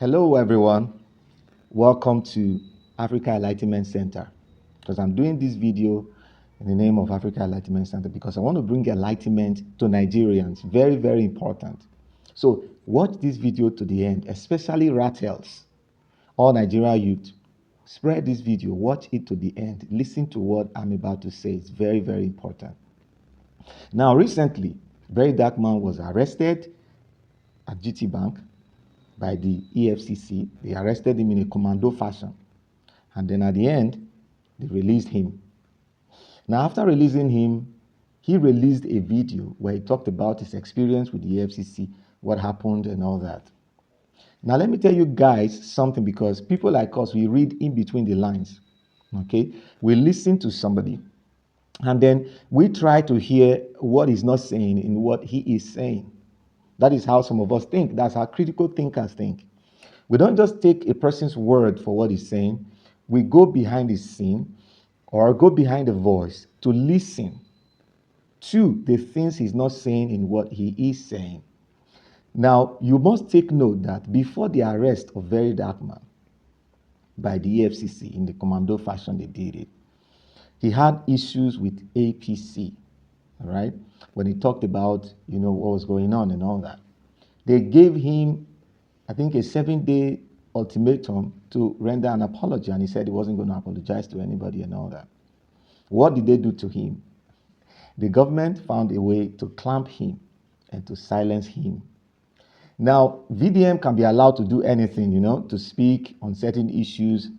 Hello, everyone. Welcome to Africa Enlightenment Center. Because I'm doing this video in the name of Africa Enlightenment Center because I want to bring enlightenment to Nigerians. Very, very important. So watch this video to the end, especially Ratels, all Nigerian youth. Spread this video, watch it to the end. Listen to what I'm about to say. It's very, very important. Now, recently, Verydarkblackman was arrested at GT Bank by the EFCC. They arrested him in a commando fashion. And then at the end, they released him. Now, after releasing him, he released a video where he talked about his experience with the EFCC, what happened and all that. Now, let me tell you guys something, because people like us, we read in between the lines. Okay? We listen to somebody and then we try to hear what he's not saying in what he is saying. That is how some of us think. That's how critical thinkers think. We don't just take a person's word for what he's saying. We go behind the scene or go behind the voice to listen to the things he's not saying in what he is saying. Now, you must take note that before the arrest of Verydarkblackman by the EFCC in the commando fashion they did it, he had issues with APC, all right? When he talked about, what was going on and all that. They gave him, I think, a 7-day ultimatum to render an apology, and he said he wasn't going to apologize to anybody and all that. What did they do to him? The government found a way to clamp him and to silence him. Now, VDM can be allowed to do anything, to speak on certain issues,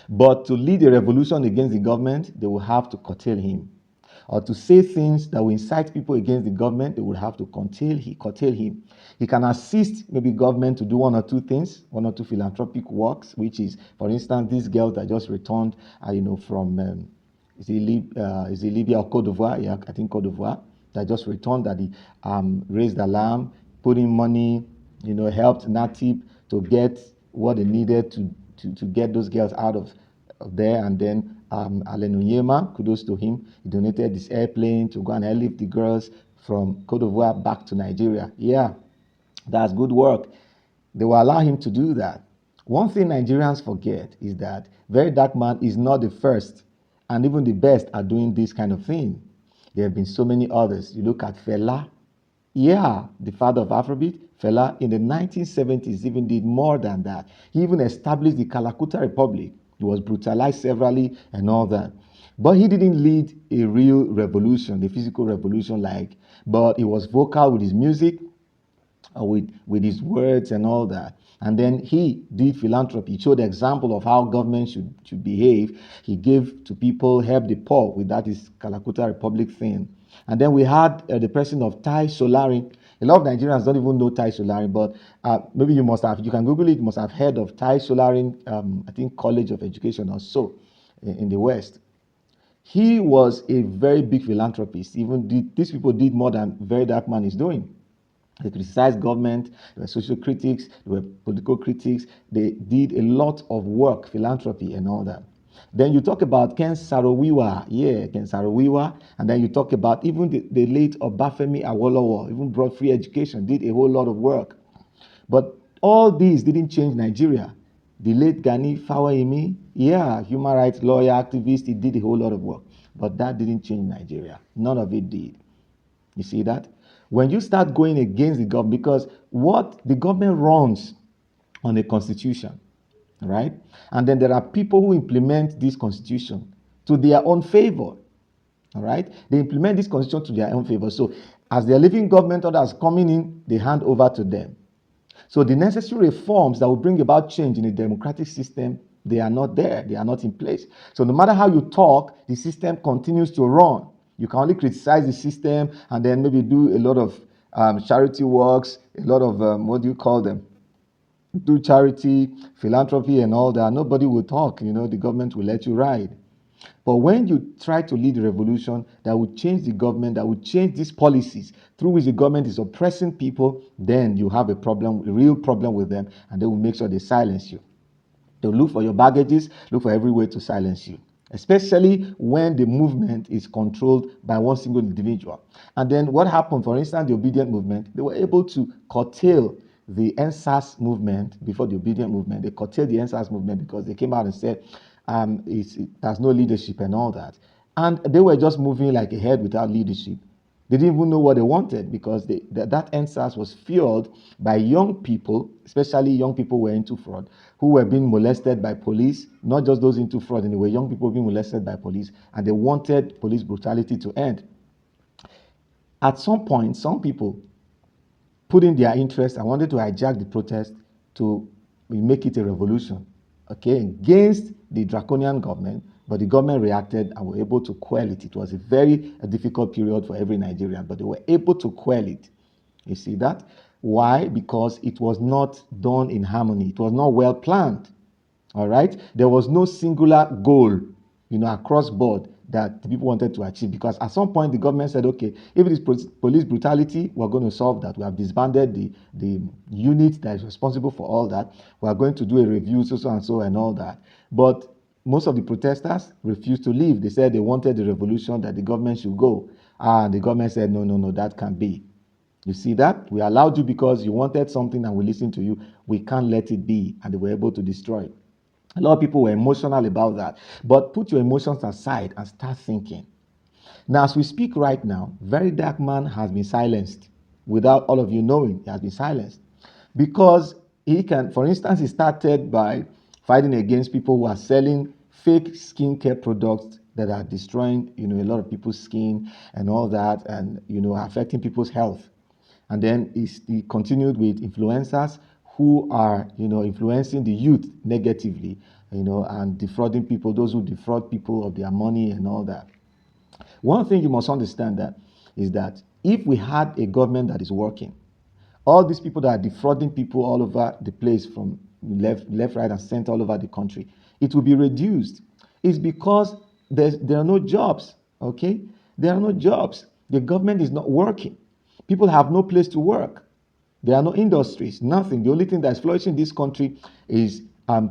but to lead a revolution against the government, they will have to curtail him. Or to say things that will incite people against the government, they would have to curtail him. He can assist maybe government to do one or two things, one or two philanthropic works, which is, for instance, these girls that just returned, from is it Libya or Cote d'Ivoire? Yeah, I think Cote d'Ivoire, that just returned, that he raised alarm, put in money, helped NATIP to get what they needed to get those girls out of there. And then Alain Onyema, kudos to him, he donated this airplane to go and airlift the girls from Cote d'Ivoire back to Nigeria. Yeah, that's good work. They will allow him to do that. One thing Nigerians forget is that Verydarkblackman is not the first and even the best at doing this kind of thing. There have been so many others. You look at Fela. Yeah, the father of Afrobeat. Fela in the 1970s even did more than that. He even established the Kalakuta Republic. He was brutalized severally and all that. But he didn't lead a real revolution, a physical revolution but he was vocal with his music, with his words and all that. And then he did philanthropy. He showed the example of how government should behave. He gave to people, helped the poor with that is Kalakuta Republic thing. And then we had the person of Tai Solarin. A lot of Nigerians don't even know Tai Solarin, but maybe you can Google it, you must have heard of Tai Solarin, I think College of Education or so in the West. He was a very big philanthropist. These people did more than Verydarkblackman is doing. They criticized government, they were social critics, they were political critics. They did a lot of work, philanthropy and all that. Then you talk about Ken Saro-Wiwa, Ken Saro-Wiwa, and then you talk about even the late Obafemi Awolowo, even brought free education, did a whole lot of work. But all these didn't change Nigeria. The late Gani Fawayimi, human rights lawyer, activist, he did a whole lot of work. But that didn't change Nigeria. None of it did. You see that? When you start going against the government, because what the government runs on a constitution, right? And then there are people who implement this constitution to their own favor, all right? They implement this constitution to their own favor. So as they're leaving government, others coming in, they hand over to them. So the necessary reforms that will bring about change in a democratic system, they are not there. They are not in place. So no matter how you talk, the system continues to run. You can only criticize the system and then maybe do a lot of charity works, a lot of, what do you call them? Do charity, philanthropy and all that. Nobody will talk, the government will let you ride. But when you try to lead a revolution that would change the government, that would change these policies through which the government is oppressing people, then you have a problem, a real problem with them, and they will make sure they silence you. They'll look for your baggages, look for every way to silence you, especially when the movement is controlled by one single individual. And then what happened, for instance, the obedient movement, they were able to curtail the NSAS movement, before the obedient movement, they curtailed the NSAS movement because they came out and said it has no leadership and all that. And they were just moving like a head without leadership. They didn't even know what they wanted because that NSAS was fueled by young people, especially young people who were into fraud, who were being molested by police, not just those into fraud, anyway, young people being molested by police, and they wanted police brutality to end. At some point, some people put in their interest and wanted to hijack the protest to make it a revolution, okay, against the draconian government, but the government reacted and were able to quell it. It was a very difficult period for every Nigerian, but they were able to quell it. You see that? Why? Because it was not done in harmony. It was not well planned. All right? There was no singular goal, across board that the people wanted to achieve, because at some point the government said, okay, if it is police brutality, we're going to solve that. We have disbanded the unit that is responsible for all that. We are going to do a review, so and so and all that. But most of the protesters refused to leave. They said they wanted the revolution, that the government should go. And the government said, no, that can't be. You see that? We allowed you because you wanted something and we listened to you. We can't let it be. And they were able to destroy it. A lot of people were emotional about that. But put your emotions aside and start thinking. Now, as we speak right now, Verydarkblackman has been silenced. Without all of you knowing, he has been silenced. Because he can, for instance, he started by fighting against people who are selling fake skincare products that are destroying, a lot of people's skin and all that, and, affecting people's health. And then he continued with influencers who are, influencing the youth negatively, and defrauding people, those who defraud people of their money and all that. One thing you must understand is that if we had a government that is working, all these people that are defrauding people all over the place, from left, right, and center all over the country, it will be reduced. It's because there are no jobs, okay? There are no jobs. The government is not working. People have no place to work. There are no industries, nothing. The only thing that is flourishing in this country is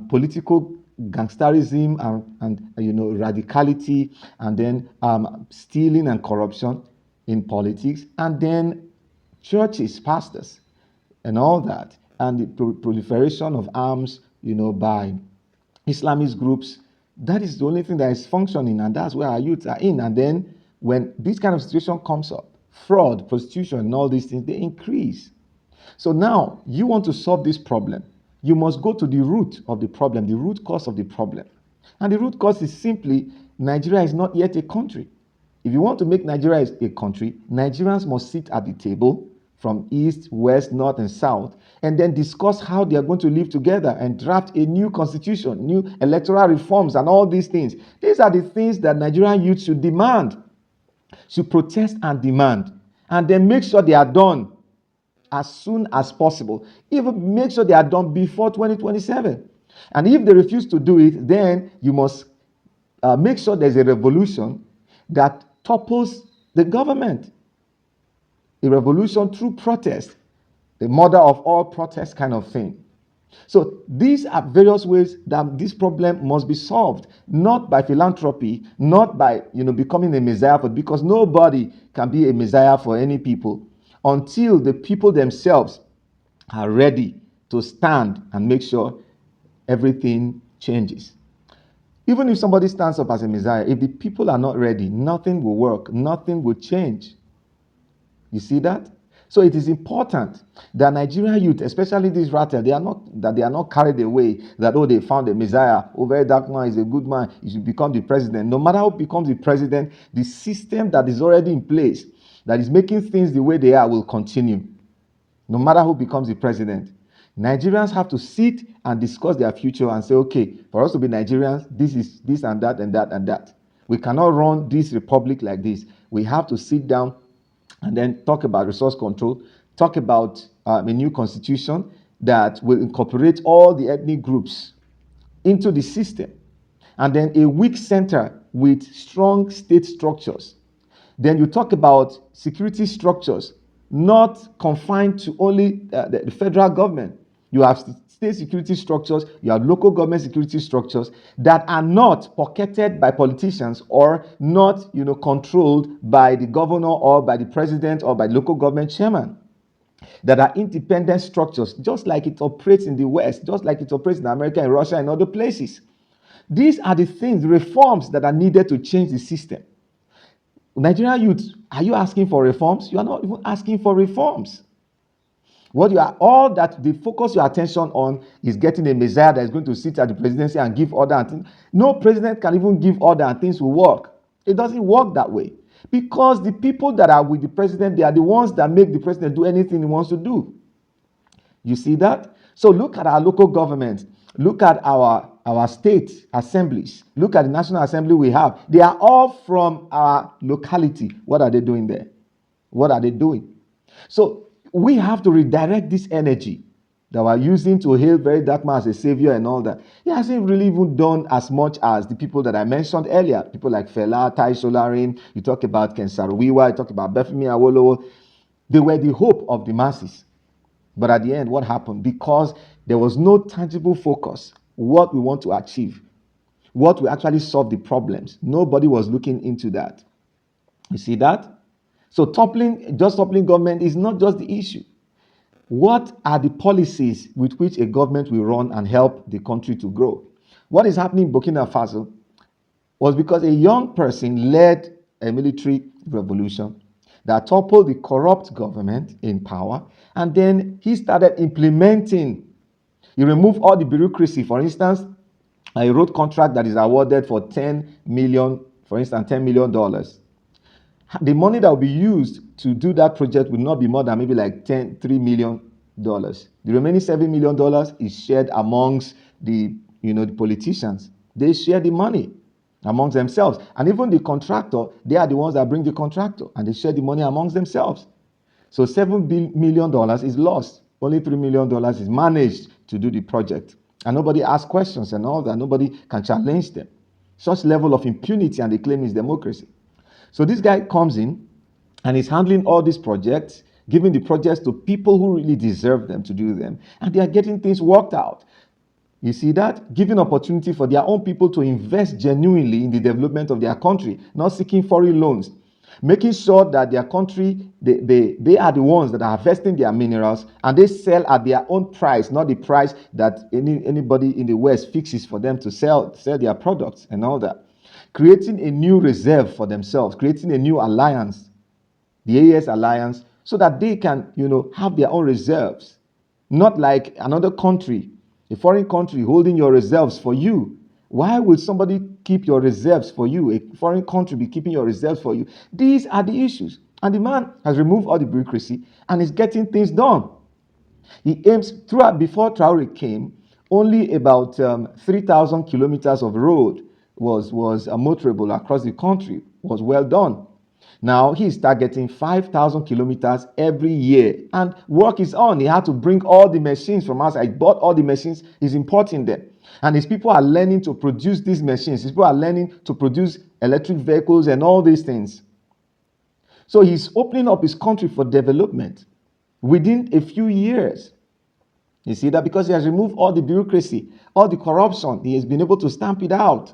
political gangsterism and radicality, and then stealing and corruption in politics, and then churches, pastors, and all that, and the proliferation of arms, by Islamist groups. That is the only thing that is functioning, and that's where our youth are in. And then when this kind of situation comes up, fraud, prostitution, and all these things, they increase. So now you want to solve this problem. You must go to the root of the problem, the root cause of the problem. And the root cause is simply Nigeria is not yet a country. If you want to make Nigeria a country, Nigerians must sit at the table from east, west, north, and south, and then discuss how they are going to live together and draft a new constitution, new electoral reforms, and all these things. These are the things that Nigerian youth should demand, should protest and demand, and then make sure they are done as soon as possible. Even make sure they are done before 2027. And if they refuse to do it, then you must make sure there's a revolution that topples the government. A revolution through protest, the mother of all protest kind of thing. So these are various ways that this problem must be solved, not by philanthropy, not by becoming a messiah, because nobody can be a messiah for any people until the people themselves are ready to stand and make sure everything changes. Even if somebody stands up as a messiah, if the people are not ready, nothing will work, nothing will change. You see that? So it is important that Nigerian youth, especially this Ratel, they are not carried away that, they found a messiah, Verydarkblackman is a good man, he should become the president. No matter who becomes the president, the system that is already in place, that is making things the way they are, will continue. No matter who becomes the president. Nigerians have to sit and discuss their future and say, okay, for us to be Nigerians, this is this and that and that and that. We cannot run this republic like this. We have to sit down and then talk about resource control, talk about a new constitution that will incorporate all the ethnic groups into the system, and then a weak center with strong state structures. Then you talk about security structures, not confined to only the federal government. You have state security structures, you have local government security structures that are not pocketed by politicians or not, controlled by the governor or by the president or by the local government chairman. that are independent structures, just like it operates in the West, just like it operates in America and Russia and other places. These are the things, the reforms that are needed to change the system. Nigerian youth, are you asking for reforms? You are not even asking for reforms. What you are, all that they focus your attention on is getting a messiah that is going to sit at the presidency and give order and things. No president can even give order and things will work. It doesn't work that way. Because the people that are with the president, they are the ones that make the president do anything he wants to do. You see that? So look at our local government. Look at our state assemblies. Look at the National Assembly we have. They are all from our locality. What are they doing there? What are they doing? So we have to redirect this energy that we're using to hail Verydarkblackman as a savior and all that. He hasn't really even done as much as the people that I mentioned earlier. People like Fela, Tai Solarin, you talk about Ken Saro-Wiwa, you talk about Bafemi Awolowo. They were the hope of the masses. But at the end, what happened? Because there was no tangible focus, what we want to achieve, what will actually solve the problems. Nobody was looking into that. You see that? So toppling government is not just the issue. What are the policies with which a government will run and help the country to grow? What is happening in Burkina Faso was because a young person led a military revolution that toppled the corrupt government in power, and then he started implementing. He removed all the bureaucracy. For instance, a road contract that is awarded for 10 million, for instance, $10 million. The money that will be used to do that project will not be more than maybe like $3 million. The remaining $7 million is shared amongst the politicians. They share the money amongst themselves. And even the contractor, they are the ones that bring the contractor and they share the money amongst themselves. So $7 million is lost. Only $3 million is managed to do the project. And nobody asks questions and all that. Nobody can challenge them. Such level of impunity, and they claim is democracy. So this guy comes in and is handling all these projects, giving the projects to people who really deserve them to do them. And they are getting things worked out. You see that? Giving opportunity for their own people to invest genuinely in the development of their country, not seeking foreign loans. Making sure that their country, they are the ones that are harvesting their minerals and they sell at their own price, not the price that anybody in the West fixes for them to sell their products and all that. Creating a new reserve for themselves, creating a new alliance, the AS alliance, so that they can, have their own reserves. Not like another country, a foreign country holding your reserves for you. Why would somebody keep your reserves for you? A foreign country be keeping your reserves for you? These are the issues. And the man has removed all the bureaucracy and is getting things done. He aims throughout, before Traore came, only about 3,000 kilometers of road was motorable across the country, was well done. Now he's targeting 5,000 kilometers every year, and work is on. He had to bring all the machines from outside. He bought all the machines, he's importing them. And his people are learning to produce these machines. His people are learning to produce electric vehicles and all these things. So he's opening up his country for development within a few years. You see that? Because he has removed all the bureaucracy, all the corruption. He has been able to stamp it out.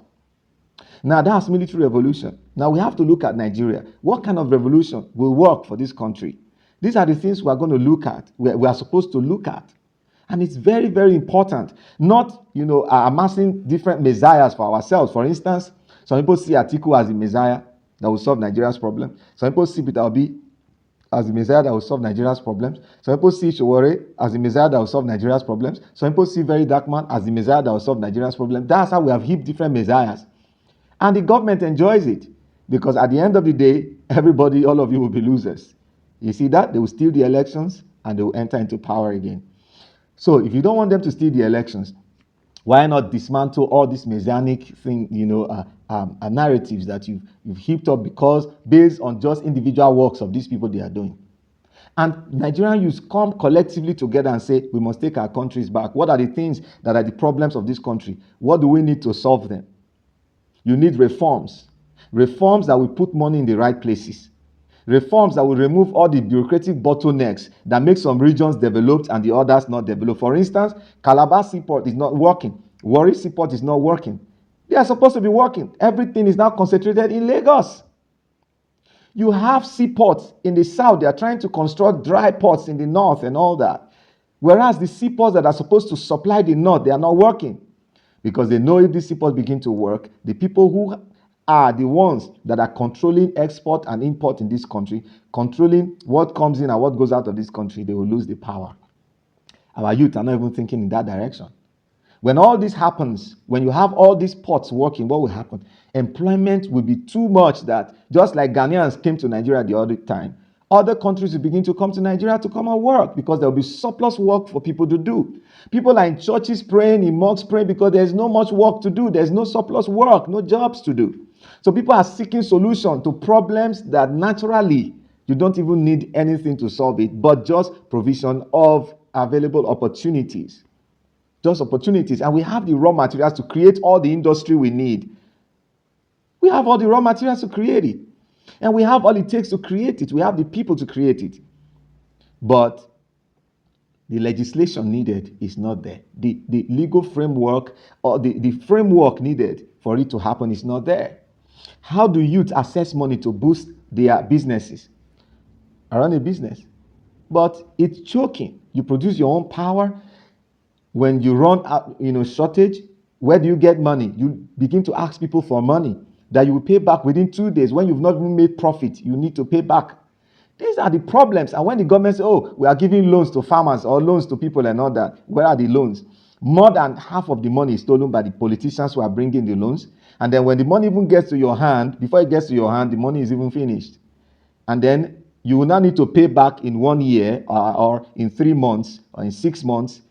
Now that's military revolution. Now we have to look at Nigeria. What kind of revolution will work for this country? These are the things we are going to look at, we are supposed to look at. And it's very, very important. Not, amassing different messiahs for ourselves. For instance, some people see Atiku as the messiah that will solve Nigeria's problem. Some people see Peter Obi as the messiah that will solve Nigeria's problems. Some people see Showore as the messiah that will solve Nigeria's problems. Some people see Verydarkblackman as the messiah that will solve Nigeria's problems. That's how we have heaped different messiahs. And the government enjoys it. Because at the end of the day, everybody, all of you will be losers. You see that? They will steal the elections and they will enter into power again. So if you don't want them to steal the elections, why not dismantle all these messianic thing, narratives that you've heaped up because based on just individual works of these people they are doing. And Nigerian youth come collectively together and say, we must take our countries back. What are the things that are the problems of this country? What do we need to solve them? You need reforms. Reforms that will put money in the right places. Reforms that will remove all the bureaucratic bottlenecks that make some regions developed and the others not developed. For instance, Calabar Seaport is not working. Warri Seaport is not working. They are supposed to be working. Everything is now concentrated in Lagos. You have seaports in the south. They are trying to construct dry ports in the north and all that. Whereas the seaports that are supposed to supply the north, they are not working. Because they know if these seaports begin to work, the people who are the ones that are controlling export and import in this country, controlling what comes in and what goes out of this country, they will lose the power. Our youth are not even thinking in that direction. When all this happens, when you have all these ports working, what will happen? Employment will be too much that just like Ghanaians came to Nigeria the other time, other countries will begin to come to Nigeria to come and work because there will be surplus work for people to do. People are in churches praying, in mosques praying because there's no much work to do. There's no surplus work, no jobs to do. So people are seeking solutions to problems that naturally you don't even need anything to solve it, but just provision of available opportunities. Just opportunities. And we have the raw materials to create all the industry we need. We have all the raw materials to create it. And we have all it takes to create it. We have the people to create it. But the legislation needed is not there. The legal framework or the framework needed for it to happen is not there. How do youth access money to boost their businesses? I run a business. But it's choking. You produce your own power. When you run out, shortage, where do you get money? You begin to ask people for money that you will pay back within 2 days. When you've not even made profit, you need to pay back. These are the problems. And when the government says, oh, we are giving loans to farmers or loans to people and all that, where are the loans? More than half of the money is stolen by the politicians who are bringing the loans. And then when the money even gets to your hand, before it gets to your hand, the money is even finished. And then you will now need to pay back in 1 year or in 3 months or in 6 months.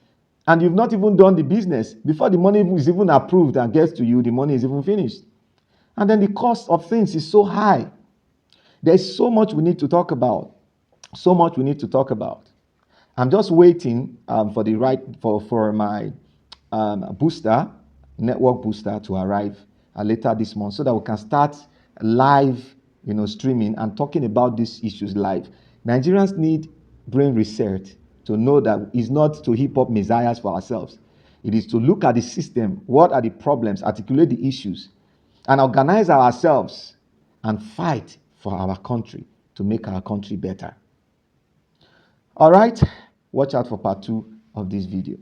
And you've not even done the business. Before the money is even approved and gets to you, the money is even finished. And then the cost of things is so high. There's so much we need to talk about. So much we need to talk about. I'm just waiting for my booster, network booster to arrive later this month so that we can start live, streaming and talking about these issues live. Nigerians need brain research to know that it's not to heap up messiahs for ourselves. It is to look at the system, what are the problems, articulate the issues, and organize ourselves and fight for our country to make our country better. All right, watch out for part 2 of this video.